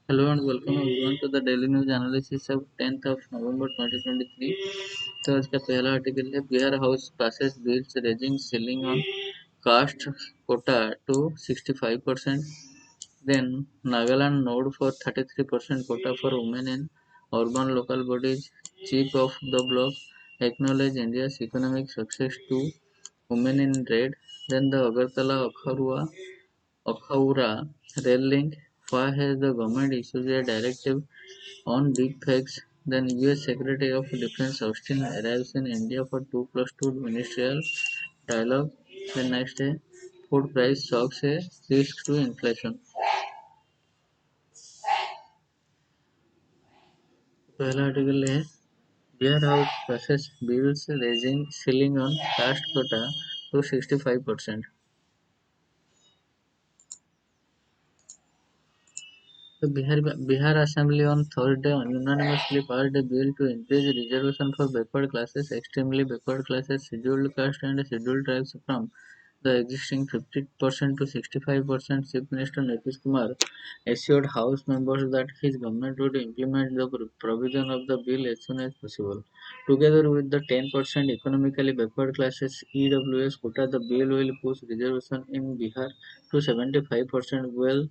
Hello and welcome everyone to the daily news analysis of 10th of November 2023. तो आज का पहला article है Bihar house passes bills raising ceiling on caste quota to 65%. Then Nagaland node for 33% quota for women in urban local bodies. Chief of the bloc acknowledge India's economic success to women in red. Then the Agartala Akhaura rail link. Why has the government issued a directive on deepfakes? Then US Secretary of Defense Austin arrives in India for 2 plus 2 ministerial dialogue. The next day, food price shocks a risk to inflation. पहला article है Bihar house passes bills raising ceiling on caste quota to 65%. The Bihar Assembly on Thursday unanimously passed a bill to increase reservation for backward classes, extremely backward classes, scheduled caste and scheduled tribes from the existing 50% to 65%. Chief Minister Nitish Kumar assured House members that his government would implement the provision of the bill as soon as possible. Together with the 10% economically backward classes EWS quota, the bill will push reservation in Bihar to 75%, well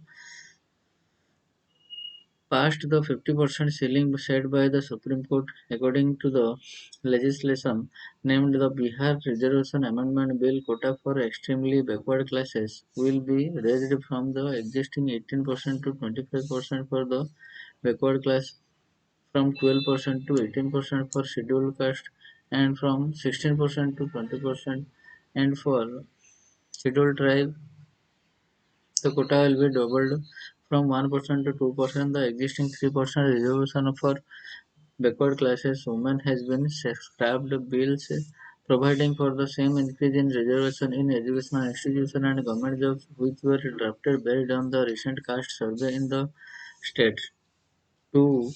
past the 50% ceiling set by the Supreme Court. According to the legislation named the Bihar Reservation Amendment Bill, quota for extremely backward classes will be raised from the existing 18% to 25% for the backward class, from 12% to 18% for scheduled caste, and from 16% to 20%. And for scheduled tribe, the quota will be doubled from 1% to 2%. The existing 3% reservation for backward classes women has been scrapped. Bills providing for the same increase in reservation in educational institutions and government jobs, which were drafted based on the recent caste survey in the state. Two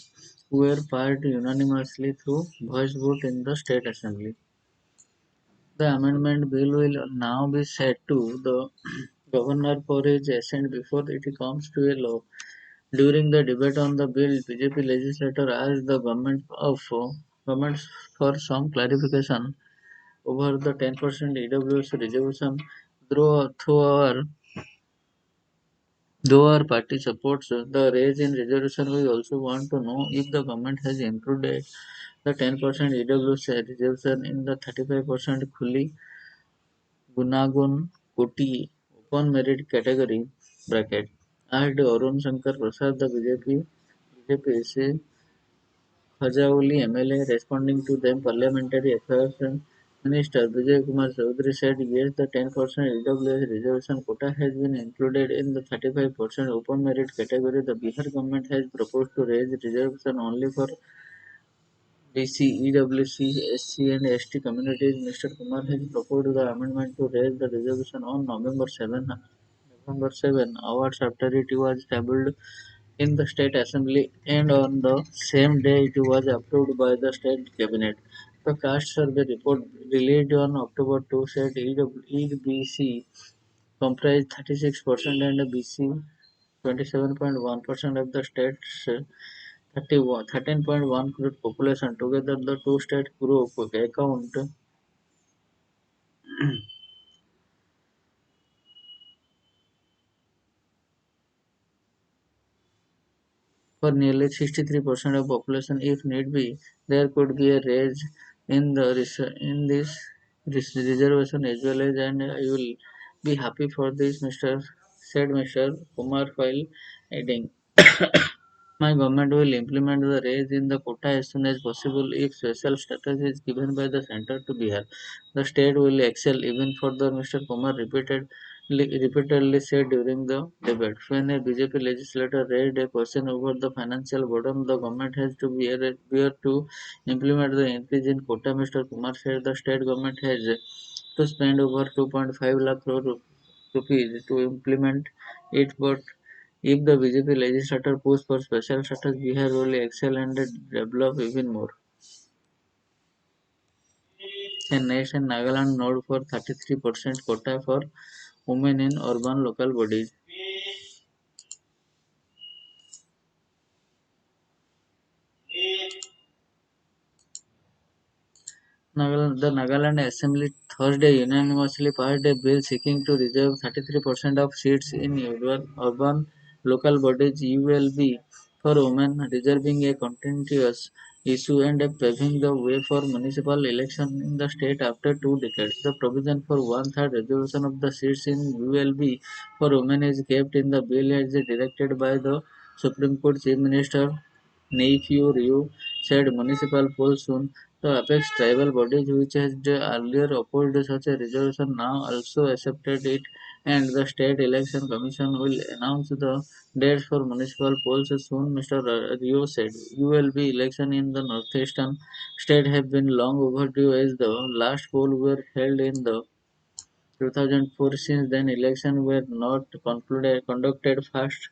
were passed unanimously through voice vote in the state assembly. The amendment bill will now be sent to the governor for his assent before it comes to a law. During the debate on the bill, BJP legislator asked the government for some clarification over the 10% EWS reservation. Though our party supports the raise in reservation, we also want to know if the government has included the 10% EWS reservation in the 35% Khuli Gunagun Koti open merit category bracket. Asked Arun Shankar Prasad, the BJP Hajauli MLA. Responding to them, Parliamentary Affairs Minister Vijay Kumar Chaudhary said yes, the 10% EWS reservation quota has been included in the 35% open merit category. The Bihar government has proposed to raise reservation only for BC, EWC, SC and ST communities. Mr. Kumar has proposed the amendment to raise the reservation on November 7 hours after it was tabled in the state assembly, and on the same day it was approved by the state cabinet. The caste survey report released on October 2 said EBC comprised 36% and BC 27.1% of the state's 13.1 crore population. Together, the two state group account for nearly 63% of population. If need be, there could be a raise in this reservation as well as, and I will be happy for this, Mr. Kumar, while adding. My government will implement the raise in the quota as soon as possible. If special status is given by the center to Bihar, the state will excel even further, Mr. Kumar repeatedly said during the debate. When a BJP legislator raised a question over the financial burden the government has to bear to implement the increase in quota, Mr. Kumar said the state government has to spend over 2.5 lakh crore rupees to implement it, but if the BJP legislature push for special status, Bihar will excel and develop even more. And next, in Nagaland node for 33% quota for women in urban local bodies. The Nagaland Assembly Thursday unanimously passed a bill seeking to reserve 33% of seats in urban local bodies (ULB) for women, reserving a contentious issue and paving the way for municipal election in the state after 2 decades. The provision for one-third reservation of the seats in ULB for women is kept in the bill as directed by the Supreme Court Chief Minister Neiphiu Ryu said municipal polls soon. The apex tribal bodies which had earlier opposed such a resolution now also accepted it, and the State Election Commission will announce the dates for municipal polls soon, Mr. Rio said. ULB election in the northeastern state have been long overdue as the last poll were held in the 2004. Since then elections were not conducted fast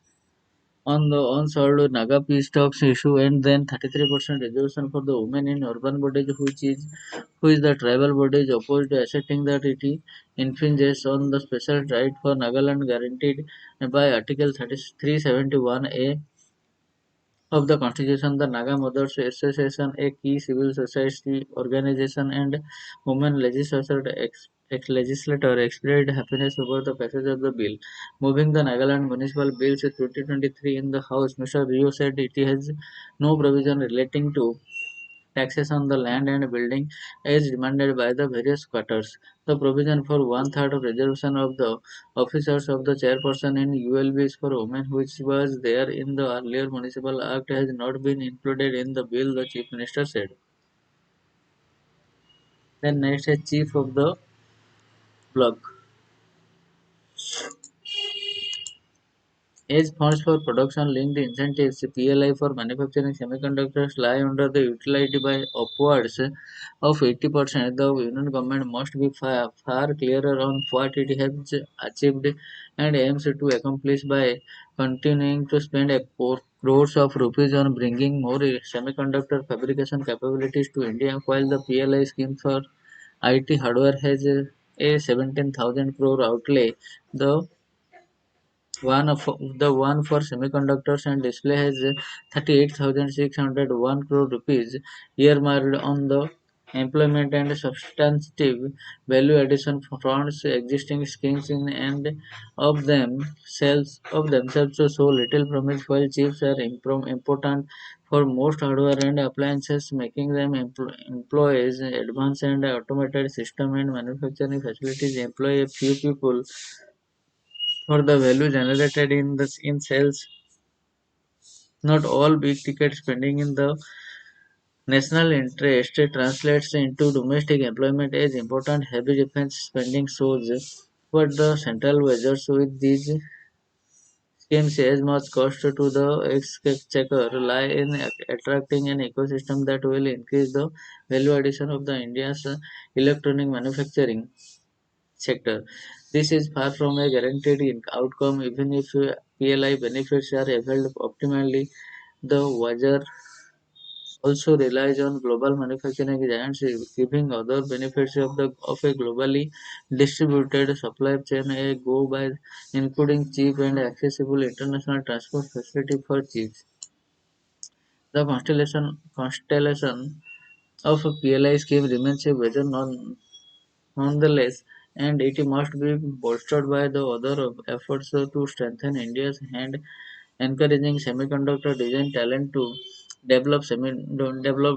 on the unsolved Naga peace talks issue, and then 33% reservation for the women in urban bodies, who is the tribal bodies opposed to asserting that it infringes on the special right for Nagaland guaranteed by Article 371A of the Constitution. The Naga Mothers Association, a key civil society organization and women legislator, expressed happiness over the passage of the bill. Moving the Nagaland Municipal Bills 2023 in the House, Mr. Rio said it has no provision relating to taxes on the land and building as demanded by the various quarters. The provision for one-third of reservation of the officers of the chairperson in ULBs for women, which was there in the earlier municipal act, has not been included in the bill, the chief minister said. Then next is chief of the block. As funds for production-linked incentives (PLI) for manufacturing semiconductors lie under the utility by upwards of 80%, the Union government must be far clearer on what it has achieved and aims to accomplish by continuing to spend crores of rupees on bringing more semiconductor fabrication capabilities to India, while the PLI scheme for IT hardware has a 17,000 crore outlay. The the one for semiconductors and display has 38,601 crore rupees earmarked on the employment and substantive value addition fronts. Existing schemes in and of themselves so little promise, while chips are important for most hardware and appliances, making them employees advanced and automated system and manufacturing facilities employ a few people for the value generated in sales. Not all big ticket spending in the national interest translates into domestic employment as important heavy defense spending shows. But the central measures with these schemes as much cost to the exchequer lie in attracting an ecosystem that will increase the value addition of the India's electronic manufacturing sector. This is far from a guaranteed outcome even if PLI benefits are availed optimally. The wager also relies on global manufacturing giants giving other benefits of a globally distributed supply chain a go by, including cheap and accessible international transport facility for chips. The constellation of a PLI scheme remains a major nonetheless, and it must be bolstered by the other efforts to strengthen India's hand, encouraging semiconductor design talent to develop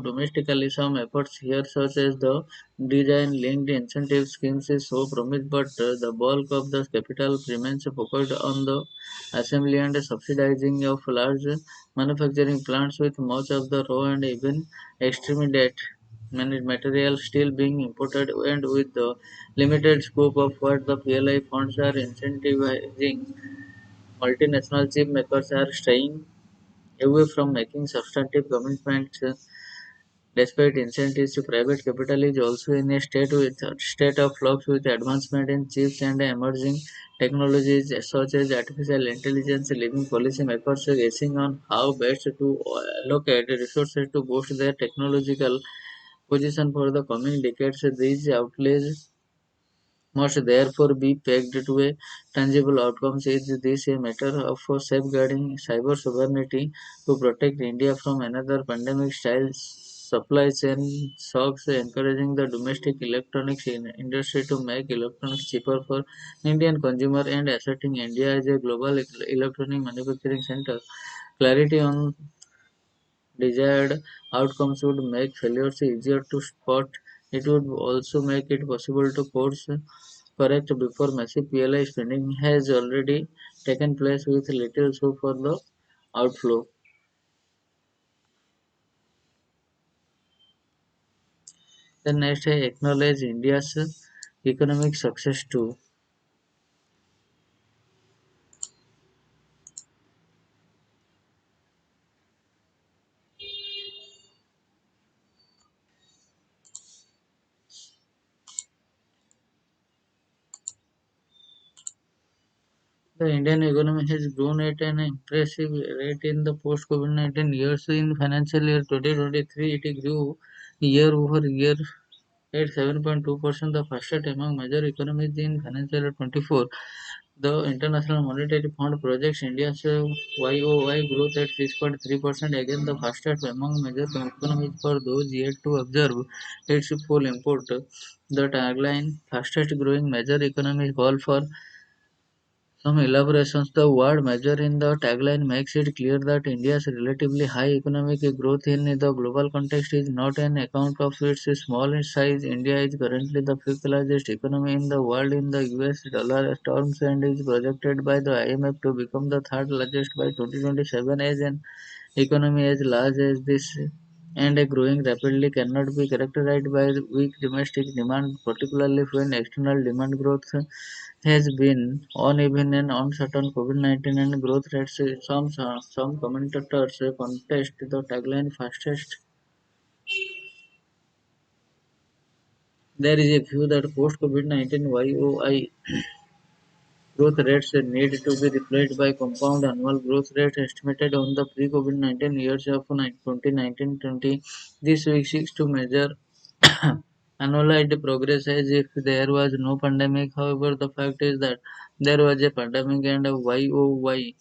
domestically. Some efforts here, such as the design-linked incentive schemes, is so promised, but the bulk of the capital remains focused on the assembly and subsidizing of large manufacturing plants, with much of the raw and even extreme material still being imported, and with the limited scope of what the PLI funds are incentivizing, multinational chip makers are staying away from making substantive commitments. Despite incentives to private capital is also in a state of flux with advancement in chips and emerging technologies such as artificial intelligence, leaving policymakers guessing on how best to allocate resources to boost their technological position for the coming decades. These outlays must therefore be pegged to a tangible outcomes. Is this a matter of safeguarding cyber sovereignty to protect India from another pandemic style supply chain shocks, encouraging the domestic electronics industry to make electronics cheaper for Indian consumer and asserting India as a global electronic manufacturing center. Clarity on desired outcomes would make failures easier to spot. It would also make it possible to course correct before massive PLI spending has already taken place with little scope for the outflow. Then next I acknowledge India's economic success too. The Indian economy has grown at an impressive rate in the post-COVID-19 years. In financial year 2023, it grew year over year at 7.2%, the fastest among major economies in financial year 24. The International Monetary Fund projects India's YoY growth at 6.3%, again the fastest among major economies for those yet to observe its full import. The tagline, fastest growing major economies, call for some elaborations. The word major in the tagline makes it clear that India's relatively high economic growth in the global context is not an account of its small size. India is currently the fifth largest economy in the world in the US dollar terms and is projected by the IMF to become the third largest by 2027. As an economy as large as this and growing rapidly cannot be characterized by weak domestic demand, particularly when external demand growth has been uneven and uncertain. COVID-19 and growth rates. Some commentators contest the tagline fastest. There is a view that post-COVID-19 YOI growth rates need to be replaced by compound annual growth rate estimated on the pre-COVID-19 years of 2019-20. This week seeks to measure annualized progress as if there was no pandemic. However, the fact is that there was a pandemic and a YOY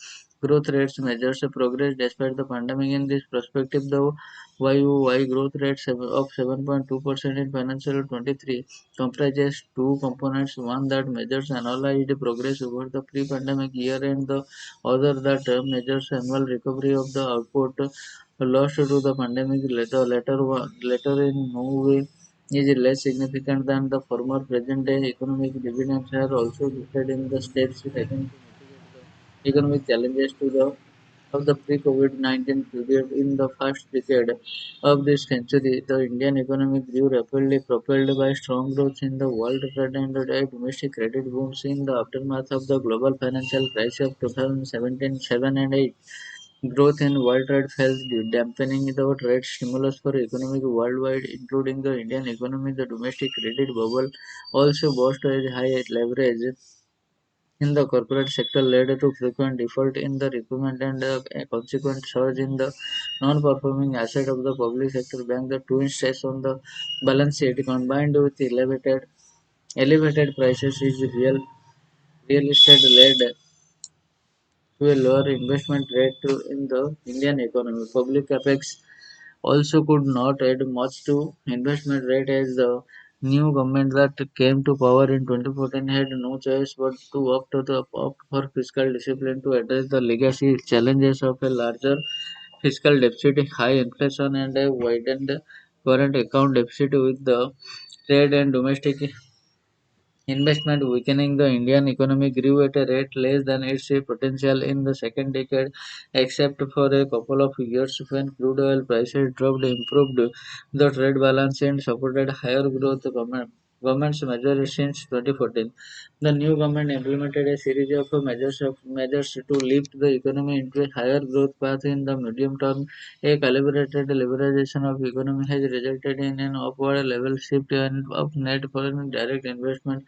growth rates measures progress despite the pandemic. In this perspective, the YOY growth rate of 7.2% in financial year 23 comprises two components, one that measures annualized progress over the pre-pandemic year and the other that measures annual recovery of the output lost to the pandemic. Later in no way is less significant than the former. Present day economic dividends are also listed in the steps taken to mitigate the economic challenges to the of the pre-COVID-19 period. In the first decade of this century, the Indian economy grew rapidly, propelled by strong growth in the world trade and the domestic credit booms. In the aftermath of the global financial crisis of 2017, 7 and 8, growth in world trade fell, dampening the trade stimulus for economic worldwide, including the Indian economy. The domestic credit bubble also burst as high leverage in the corporate sector led to frequent default in the repayment and a consequent surge in the non-performing asset of the public sector bank. The twin stress on the balance sheet combined with elevated prices is real estate led to a lower investment rate in the Indian economy. Public capex also could not add much to investment rate as the new government that came to power in 2014 had no choice but to opt for fiscal discipline to address the legacy challenges of a larger fiscal deficit, high inflation, and a widened current account deficit with the trade and domestic investment weakening. The Indian economy grew at a rate less than its potential in the second decade, except for a couple of years when crude oil prices dropped, improved the trade balance, and supported higher growth. Government's measures since 2014. The new government implemented a series of measures to lift the economy into a higher growth path in the medium term. A calibrated liberalization of economy has resulted in an upward level shift of net foreign direct investment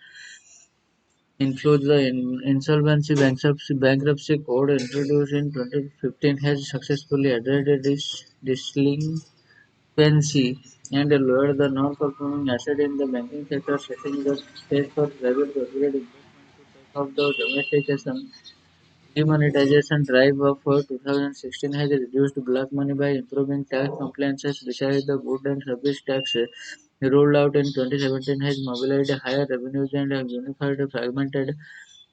inflows. The bankruptcy code introduced in 2015 has successfully addressed this delinquency and lowered the non-performing asset in the banking sector, setting the stage for private corporate investment to take off the domestication. Demonetization drive of 2016 has reduced black money by improving tax compliances. Besides the good and service tax rolled out in 2017 has mobilized higher revenues and unified fragmented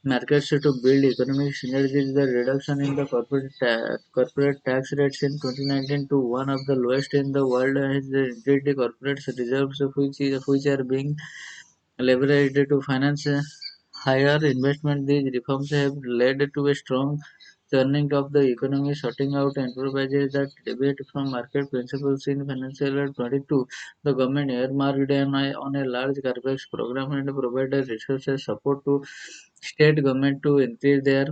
markets to build economic synergies. The reduction in the corporate tax rates in 2019 to one of the lowest in the world has increased the corporate reserves, which are being leveraged to finance higher investment. These reforms have led to a strong turning of the economy, sorting out enterprises that deviate from market principles. In financial year 22, the government earmarked on a large CAPEX program and provided resources support to state government to increase their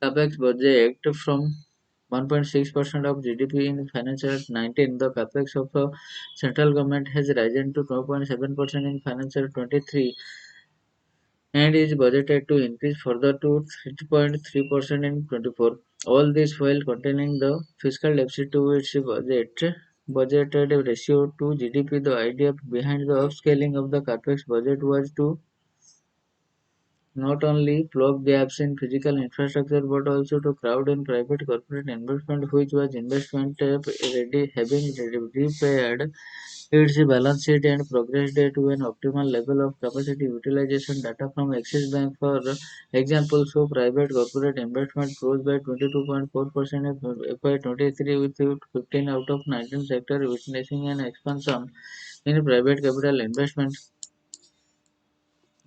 CAPEX budget from 1.6% of GDP in financial year 19. The CAPEX of the central government has risen to 12.7% in financial year 23 and is budgeted to increase further to 3.3% in 24. All this while containing the fiscal deficit to its budgeted ratio to GDP. The idea behind the upscaling of the capex budget was to not only plug gaps in physical infrastructure but also to crowd in private corporate investment, which was investment ready having repaid its balance sheet and progressed to an optimal level of capacity utilization. Data from Axis Bank, for example, show private corporate investment rose by 22.4% in FY23, with 15 out of 19 sectors witnessing an expansion in private capital investment.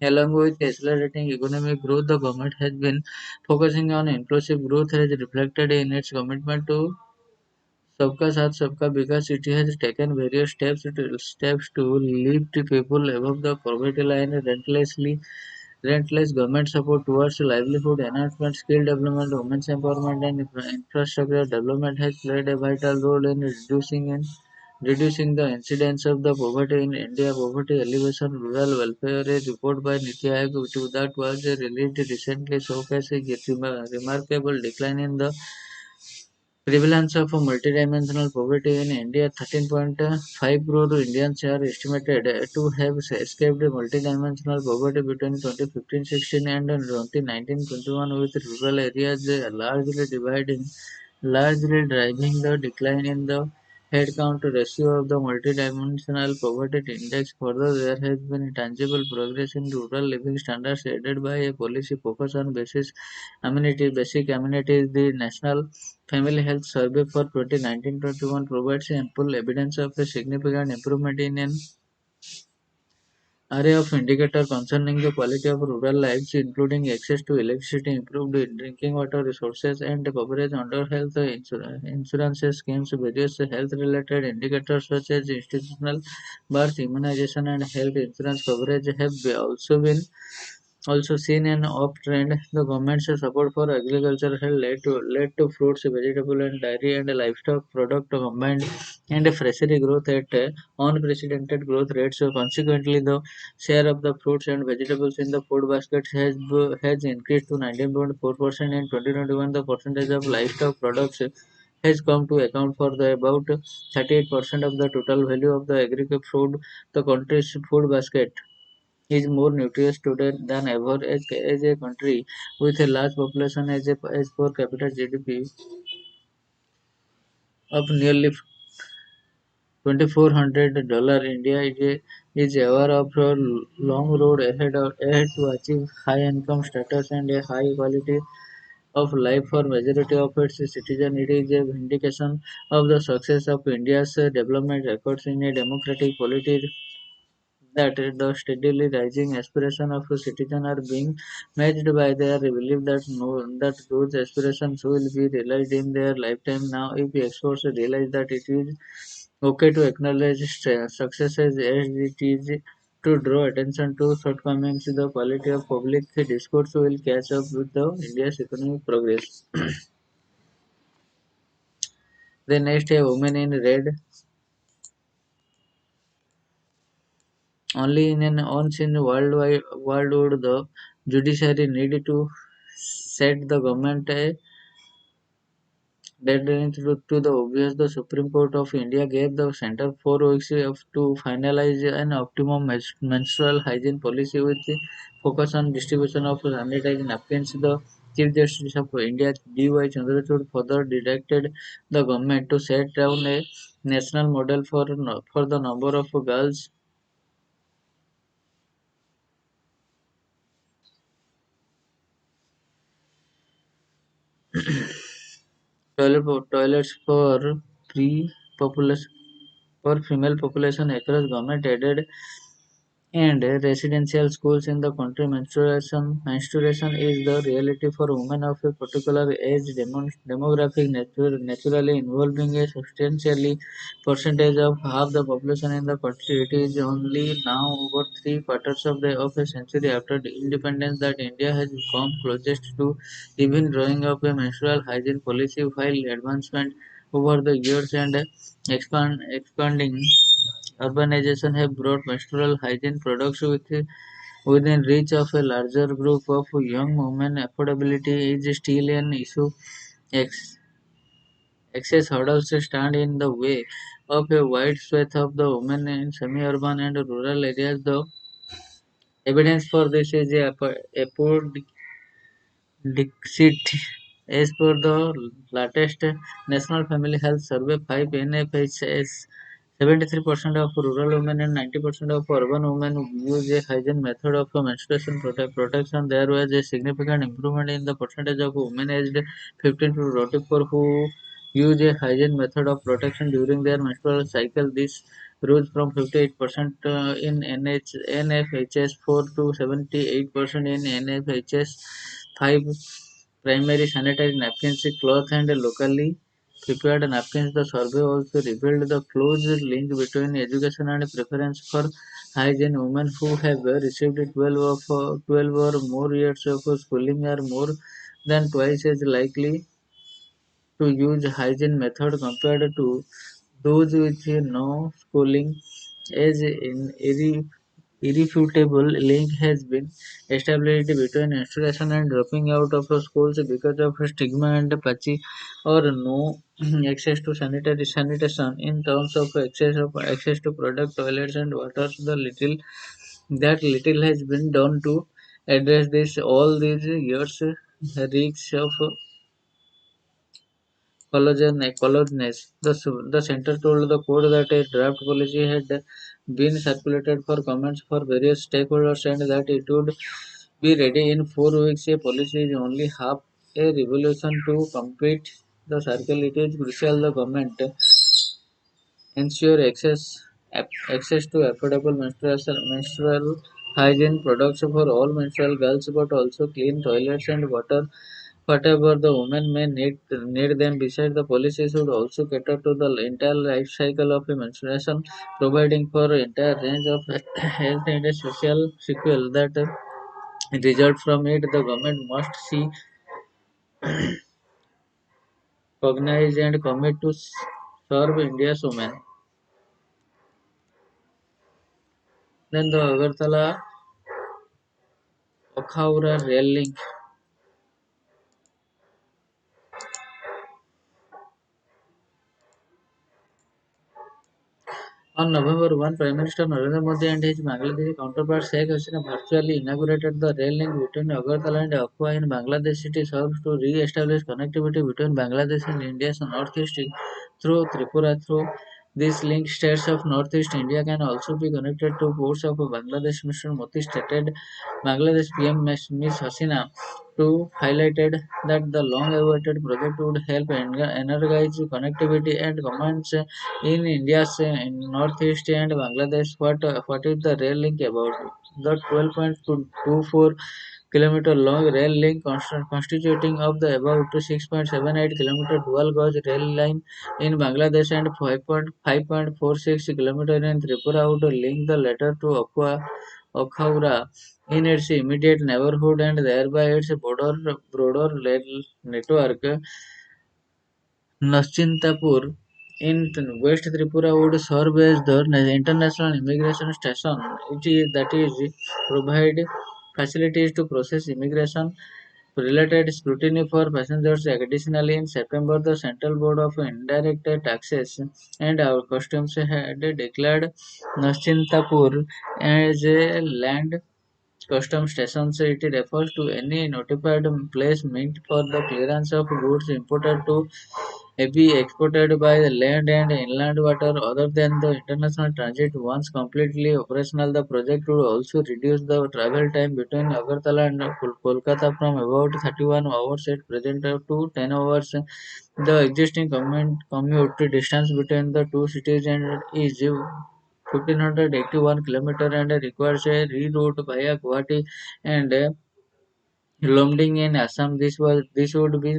Along with accelerating economic growth, the government has been focusing on inclusive growth, as reflected in its commitment to Sabka Saath Sabka Vikas. It has taken various steps to lift people above the poverty line. Relentless government support towards livelihood enhancement, skill development, women's empowerment, and infrastructure development has played a vital role in reducing the incidence of the poverty in India. Poverty Alleviation Rural Welfare, a report by Niti Aayog that was released recently, showcases a remarkable decline in the prevalence of multidimensional poverty in India. 13.5 crore Indians are estimated to have escaped multidimensional poverty between 2015-16 and 2019-21, with rural areas largely driving the decline in the headcount ratio of the multidimensional poverty index. Further, there has been tangible progress in rural living standards aided by a policy focus on basic amenities. The National Family Health Survey for 2019-21 provides ample evidence of a significant improvement in an array of indicators concerning the quality of rural lives, including access to electricity, improved drinking water resources, and coverage under health insurance schemes. Various health-related indicators such as institutional birth, immunization, and health insurance coverage have also seen an uptrend. The government's support for agriculture has led to fruits, vegetable and dairy and livestock product combined and fishery growth at unprecedented growth rates. So consequently, the share of the fruits and vegetables in the food basket has increased to 19.4% in 2021. The percentage of livestock products has come to account for the about 38% of the total value of the agricultural food. The country's food basket is more nutritious today than ever, as a country with a large population. As per capita GDP of nearly $2,400, India is aware of a long road ahead to achieve high income status and a high quality of life for majority of its citizens. It is a vindication of the success of India's development efforts in a democratic polity that the steadily rising aspirations of citizens are being matched by their belief that those aspirations will be realized in their lifetime. Now, if experts realize that it is okay to acknowledge successes as it is to draw attention to shortcomings, the quality of public discourse will catch up with the India's economic progress. The next, a woman in red. Only in an unseen world would the judiciary need to set the government a deadline to the obvious. The Supreme Court of India gave the center 4 weeks to finalize an optimum menstrual hygiene policy with the focus on distribution of sanitized napkins. The Chief Justice of India D.Y. Chandrachud further directed the government to set down a national model for the number of girls toilets for pre-population for female population across government aided and residential schools in the country. Menstruation is the reality for women of a particular age demographic naturally involving a substantially percentage of half the population in the country. It is only now over three quarters of a century after the independence that India has come closest to even drawing up a menstrual hygiene policy while advancement over the years and expanding urbanization have brought menstrual hygiene products within reach of a larger group of young women. Affordability is still an issue. Ex- Excess hurdles stand in the way of a wide swath of the women in semi-urban and rural areas. The evidence for this is a poor Dixit. As per the latest National Family Health Survey 5 NFHS, 73% of rural women and 90% of urban women use a hygiene method of menstruation protection. There was a significant improvement in the percentage of women aged 15 to 24 who use a hygiene method of protection during their menstrual cycle. This rose from 58% in NFHS 4 to 78% in NFHS 5. Primary sanitary napkins, cloth and locally prepared napkins. The survey also revealed the close link between education and preference for hygiene. Women who have received 12 or more years of schooling are more than twice as likely to use hygiene method compared to those with no schooling. As in irrefutable link has been established between installation and dropping out of schools because of stigma and patchy or no access to sanitary sanitation in terms of access to product toilets and waters. The little has been done to address this all these years reeks of colonies. The center told the court that a draft policy had been circulated for comments for various stakeholders and that it would be ready in 4 weeks. A policy is only half a revolution to complete the circle. It is crucial the government ensure access to affordable menstrual hygiene products for all menstrual girls, but also clean toilets and water whatever the women may need them. Besides, the policy should also cater to the entire life cycle of a menstruation, providing for entire range of health and a social sequel that result from it. The government must see, recognize, and commit to serve India's women. Then the Agartala Okhaura rail link. On November 1, Prime Minister Narendra Modi and his Bangladeshi counterpart Sheikh Hasina virtually inaugurated the rail link between Agartala and Akwa in Bangladesh city, serves to re-establish connectivity between Bangladesh and India's northeast through Tripura. Through this link, states of northeast India can also be connected to ports of Bangladesh. Mr. Modi stated Bangladesh PM Ms. Hasina to highlighted that the long-awaited project would help energize connectivity and commerce in India's northeast and Bangladesh. What is the rail link about? The 12.24 kilometer long rail link constituting of the above to 6.78 kilometer dual gauge rail line in Bangladesh and 5.46 kilometer in Tripura would link the latter to Okhaura in its immediate neighborhood and thereby its broader rail network. Naschintapur in West Tripura would serve as the international immigration station. That is, provide facilities to process immigration related scrutiny for passengers. Additionally, in September, the Central Board of Indirect Taxes and Customs had declared Naschintapur as a Custom stations, it refers to any notified place meant for the clearance of goods imported to be exported by the land and inland water other than the international transit. Once completely operational, the project would also reduce the travel time between Agartala and Kolkata from about 31 hours at present up to 10 hours. The existing commute distance between the two cities and is 1581 km and requires a reroute via Guwahati and Lomding in Assam. This would be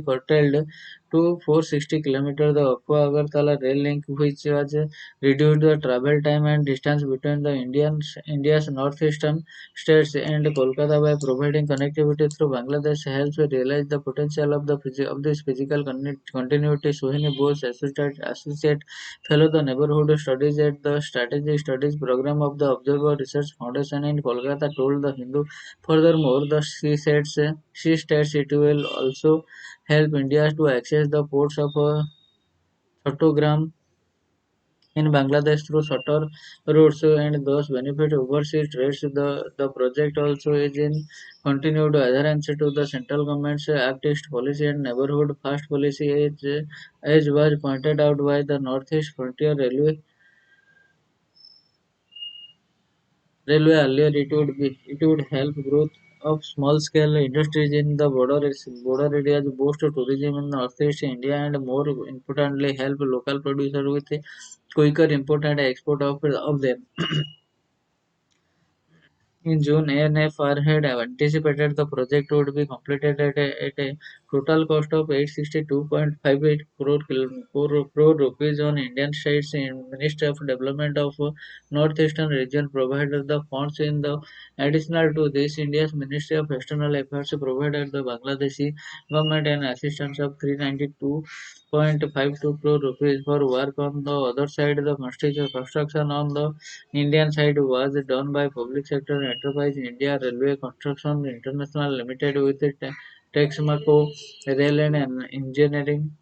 curtailed to 460 km. The Akwa Agartala rail link, which was reduced the travel time and distance between the India's northeastern states and Kolkata by providing connectivity through Bangladesh, helps realize the potential of this physical continuity. Sohini Bose, associate fellow the neighborhood studies at the strategic studies program of the Observer Research Foundation in Kolkata, told the Hindu. Furthermore, she states it will also help India to access the ports of Chattogram in Bangladesh through shorter routes and thus benefit overseas trades. The project also is in continued adherence to the central government's Act East policy and neighborhood first policy, as was pointed out by the Northeast Frontier Railway earlier. It would help growth of small scale industries in the border areas, boost tourism in Northeast India, and more importantly help local producers with a quicker import and export of them. In June, ANFR had anticipated the project would be completed at a total cost of 862.58 crore rupees on Indian states in Ministry of Development of Northeastern Region provided the funds. In the additional to this, India's Ministry of External Affairs provided the Bangladeshi government an assistance of 392.52 crore rupees for work on the other side. The construction on the Indian side was done by public sector enterprise India Railway Construction International Limited with Texmaco Rail and Engineering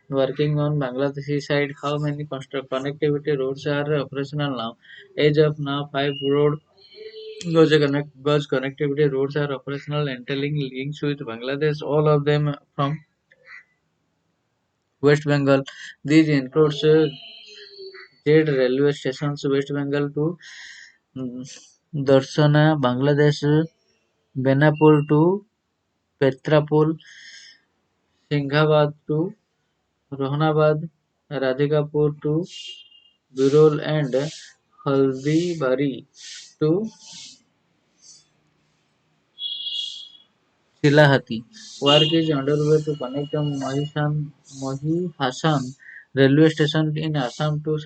working on Bangladeshi side. How many connectivity roads are operational now? As of now, five gauge connectivity roads are operational, entailing links with Bangladesh. All of them from West Bengal. These includes Z railway stations West Bengal to mm, Darsana, Bangladesh, Benapur to Petrapur, Singhabad to Rohanabad, Radhikapur to Birol, and Haldibarri to Silahati. Work is underway to connect the Mahihassan railway station in Assam to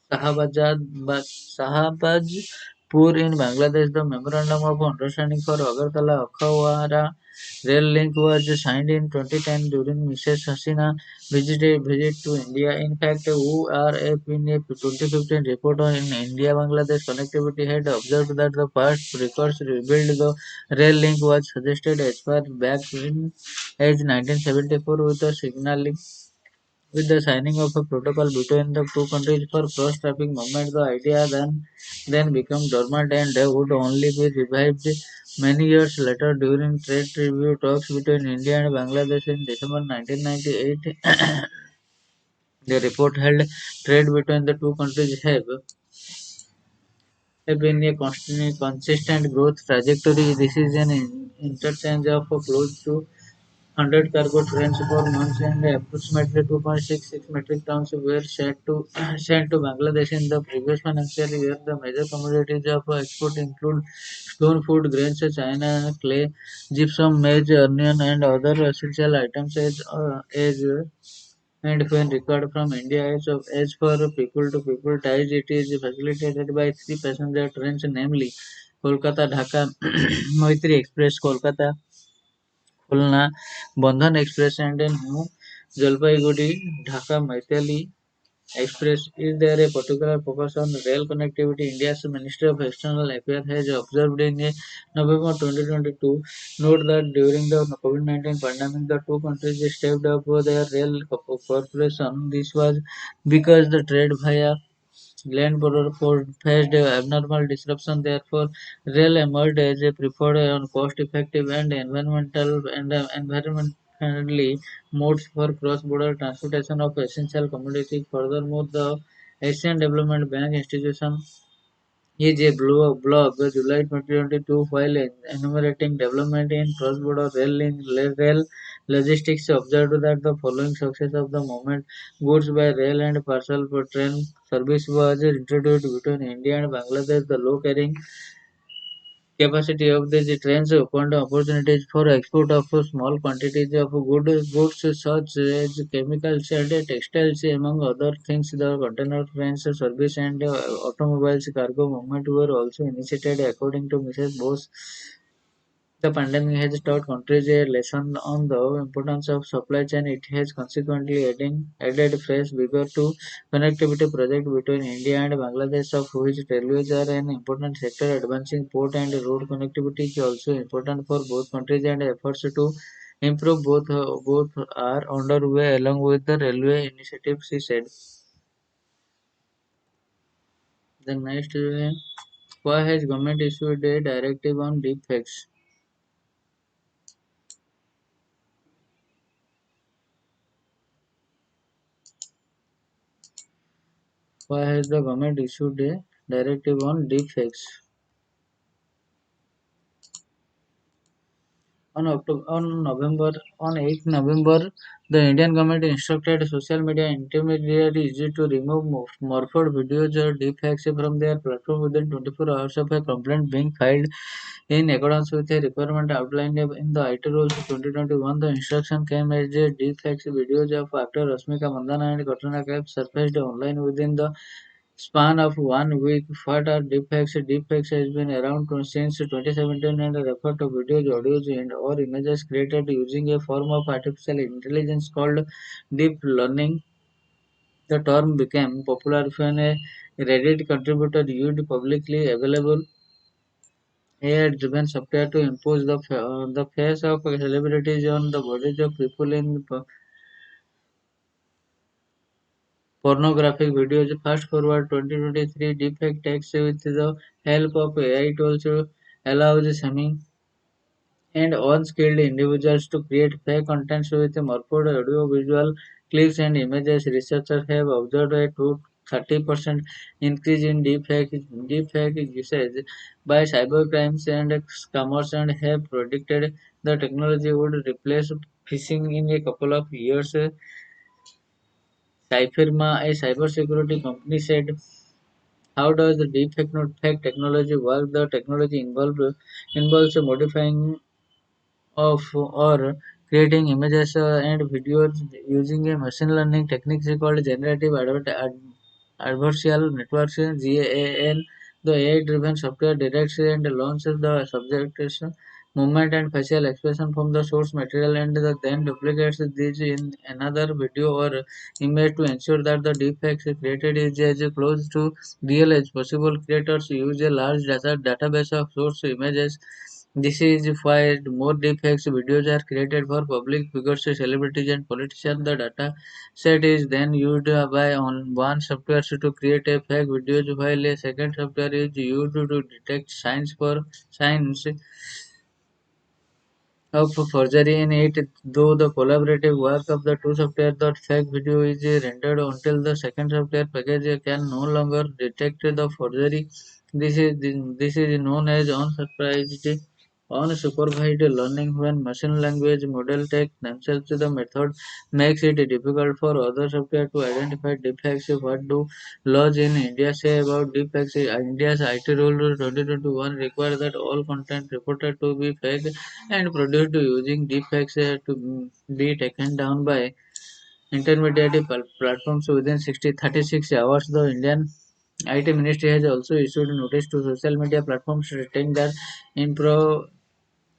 Sahabazpur in Bangladesh. The memorandum of understanding for Agartala-Akhawara rail link was signed in 2010 during Mrs. Hasina visit to India. In fact, URF in a 2015 report on India-Bangladesh connectivity had observed that the first records rebuild the rail link was suggested as far back in as 1974 with the signing of a protocol between the two countries for cross-traffic movement. The idea then became dormant and would only be revived many years later during trade review talks between India and Bangladesh in December 1998. The report held trade between the two countries have been a consistent growth trajectory. This is an interchange of close to 100 cargo trains per month and approximately 2.66 metric tons were sent to Bangladesh in the previous financial year. The major commodities of export include stone food, grains, china, clay, gypsum, maize, onion, and other essential items as and when required from India. As for people-to-people ties, it is facilitated by three passenger trains, namely Kolkata Dhaka Maitri Express, Kolkata Khulna Bandhan Express, and New Jalpaiguri Dhaka Maithili Express. Is there a particular focus on rail connectivity? India's Ministry of External Affairs has observed in a November 2022 note that during the COVID-19 pandemic, the two countries stepped up their rail cooperation. This was because the trade via Land border faced abnormal disruption, therefore, rail emerged as a preferred and cost-effective and environmentally modes for cross-border transportation of essential commodities. Furthermore, the Asian Development Bank institution is a blog July 2022 while enumerating development in cross-border rail logistics observed that the following success of the moment goods by rail and parcel per train service was introduced between India and Bangladesh. The low carrying capacity of these trains opened opportunities for export of small quantities of goods such as chemicals and textiles, among other things. The container trains service and automobiles cargo movement were also initiated, according to Mrs. Bose. The pandemic has taught countries a lesson on the importance of supply chain. It has consequently added fresh vigor to connectivity projects between India and Bangladesh, of which railways are an important sector. Advancing port and road connectivity is also important for both countries, and efforts to improve both are underway along with the railway initiatives, she said. The next, why has government issued a directive on deepfakes? Why has the government issued a directive on deepfakes? On 8 November, the Indian government instructed social media intermediaries to remove morphed videos or deepfakes from their platform within 24 hours of a complaint being filed. In accordance with a requirement outlined in the IT rules 2021, the instruction came as deepfakes videos of actor Rasmika Mandana and Katrina Kaif surfaced online within the span of 1 week. What are deepfakes? Deepfakes has been around since 2017 and refer to videos, audios, and or images created using a form of artificial intelligence called deep learning. The term became popular when a Reddit contributor used publicly available AI-driven software to impose the face of celebrities on the bodies of people in pornographic videos. Fast forward 2023, deepfake text with the help of AI tools allows semi and unskilled individuals to create fake contents with morphed audio, visual clips, and images. Researchers have observed a 30% increase in deepfake usage by cybercrimes and scammers and have predicted the technology would replace phishing in a couple of years. Cypherma, a cybersecurity company, said. How does the deepfake technology work? The technology involves modifying of or creating images and videos using a machine learning techniques called generative adversarial networks GAN. The AI-driven software detects and launches the subject's movement and facial expression from the source material and then duplicates these in another video or image to ensure that the deepfake created is as close to real as possible. Creators use a large database of source images. This is why more deepfakes videos are created for public figures, celebrities, and politicians. The data set is then used by on one software to create a fake videos, while a second software is used to detect signs of forgery in it. Though the collaborative work of the two software, the fake video is rendered until the second software package can no longer detect the forgery. This is known as unsupervised learning. When machine language model take themselves the method makes it difficult for other software to identify defects. What do laws in India say about defects? India's IT rule 2021 requires that all content reported to be fake and produced using deepfakes to be taken down by intermediate platforms within 36 hours. The Indian IT Ministry has also issued notice to social media platforms stating that impro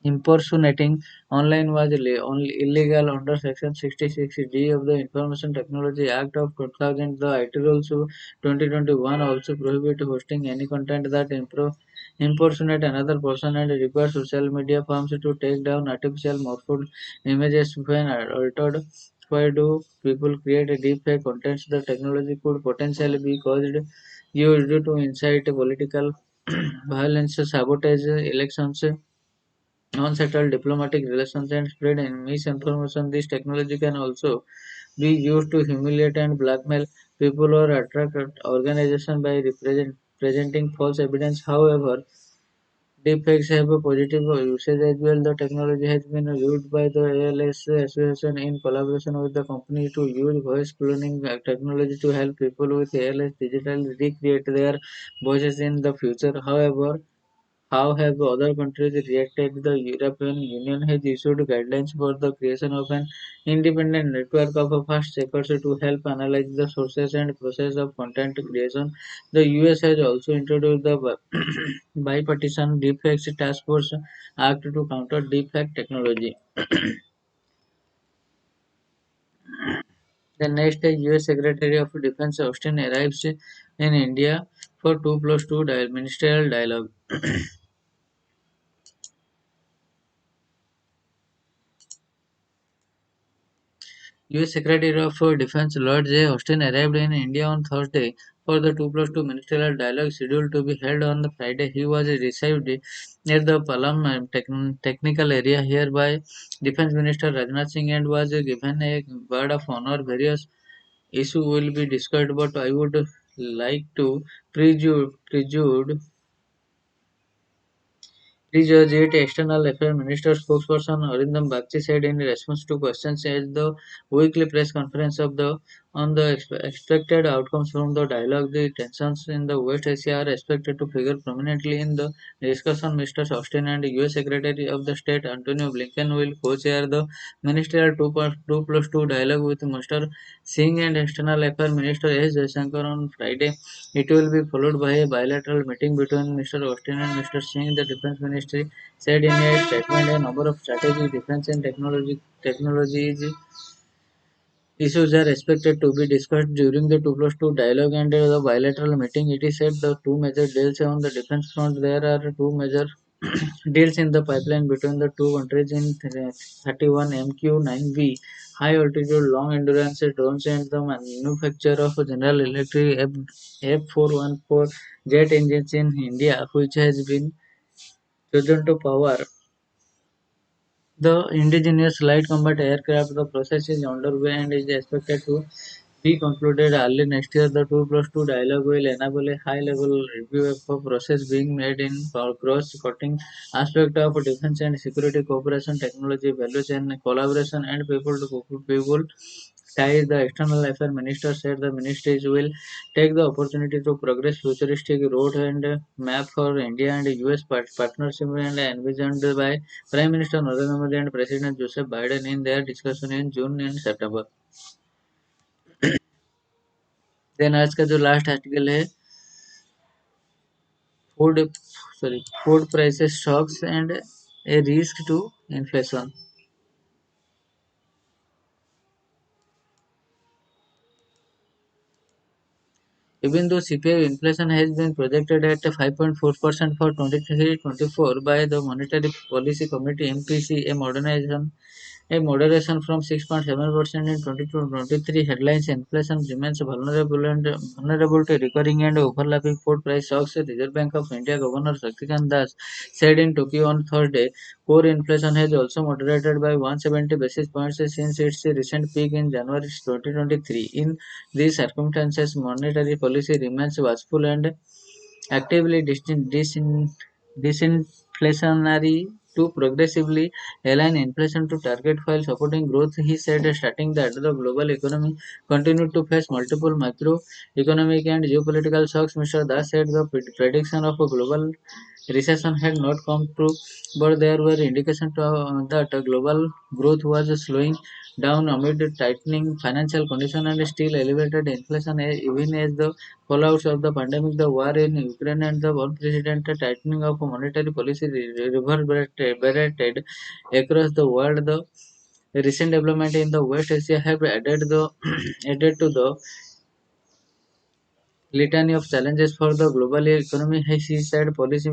impersonating online was only illegal under Section 66D of the Information Technology Act of 2000. The IT Rules 2021 also prohibit hosting any content that impersonate another person and requires social media firms to take down artificial morphed images when altered. Why do people create deepfake contents? The technology could potentially be caused used to incite political violence, sabotage elections, unsettle diplomatic relations, and spread misinformation. This technology can also be used to humiliate and blackmail people or attract organizations by presenting false evidence. However, deepfakes have a positive usage as well. The technology has been used by the ALS Association in collaboration with the company to use voice cloning technology to help people with ALS digitally recreate their voices in the future. However, how have other countries reacted? The European Union has issued guidelines for the creation of an independent network of fact-checkers to help analyze the sources and process of content creation. The US has also introduced the bipartisan Deepfakes Task Force Act to counter deepfake technology. The next day, US Secretary of Defense Austin arrives in India for 2+2 ministerial dialogue. US Secretary of Defense Lord J. Austin arrived in India on Thursday for the 2+2 ministerial dialogue scheduled to be held on the Friday. He was received at the Palam technical area here by Defense Minister Rajnath Singh and was given a word of honor. Various issues will be discussed, but I would like to prejude Pre-Georgette External Affairs Minister spokesperson Arindam Bagchi said in response to questions at the weekly press conference on the expected outcomes from the dialogue, the tensions in the West Asia are expected to figure prominently in the discussion. Mr. Austin and US Secretary of the State Antonio Blinken will co-chair the ministerial 2+2 dialogue with Mr. Singh and External Affairs Minister S. Jaishankar on Friday. It will be followed by a bilateral meeting between Mr. Austin and Mr. Singh. The Defense Ministry said in a statement a number of strategic defense and technologies issues are expected to be discussed during the 2+2 dialogue and the bilateral meeting. It is said the two major deals on the defense front. There are two major deals in the pipeline between the two countries in 31 MQ-9V high altitude long endurance drones and the manufacture of General Electric F414 jet engines in India, which has been chosen to power the indigenous light combat aircraft. The process is underway and is expected to be concluded early next year. The 2+2 dialogue will enable a high-level review of the process being made in cross-cutting aspects of defense and security cooperation, technology, value chain collaboration, and people ties. The External Affairs Minister said the ministries will take the opportunity to progress futuristic road and map for India and US partnership and envisioned by Prime Minister Narendra Modi and President Joseph Biden in their discussion in June and September. Then आज का जो last article है food food prices shocks and a risk to inflation. Even though CPI inflation has been projected at 5.4% for 23-24 by the Monetary Policy Committee (MPC), a moderation from 6.7% in 22-23, headlines inflation remains vulnerable to recurring and overlapping food price shocks. Reserve Bank of India Governor Shaktikant Das said in Tokyo on Thursday, core inflation has also moderated by 170 basis points since its recent peak in January 2023. In these circumstances, monetary policy remains watchful and actively disinflationary to progressively align inflation to target while supporting growth. He said, stating that the global economy continued to face multiple macroeconomic and geopolitical shocks. Mr. Das said the prediction of a global recession had not come true, but there were indications that global growth was slowing down amid tightening financial conditions and still elevated inflation. Even as the fallouts of the pandemic, the war in Ukraine, and the unprecedented tightening of monetary policy reverberated across the world. The recent development in the West Asia have added the added to the litany of challenges for the global economy. He said policy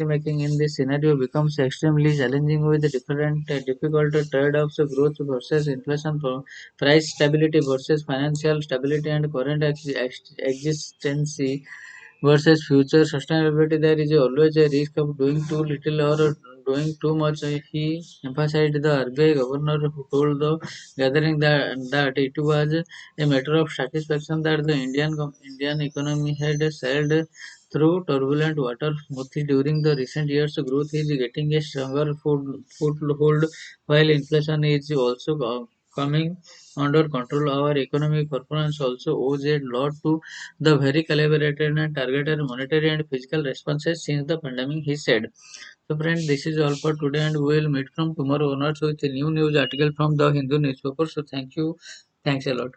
making in this scenario becomes extremely challenging with difficult trade-offs: growth versus inflation, price stability versus financial stability, and current existence. versus future sustainability, there is always a risk of doing too little or doing too much. He emphasized the RBI governor who told the gathering that it was a matter of satisfaction that the Indian economy had sailed through turbulent water smoothly during the recent years. Growth is getting a stronger foothold while inflation is also coming under control. Our economic performance also owes a lot to the very calibrated and targeted monetary and fiscal responses since the pandemic, he said. So, friends, this is all for today, and we will meet from tomorrow onwards with a new news article from the Hindu newspaper. So, thank you. Thanks a lot.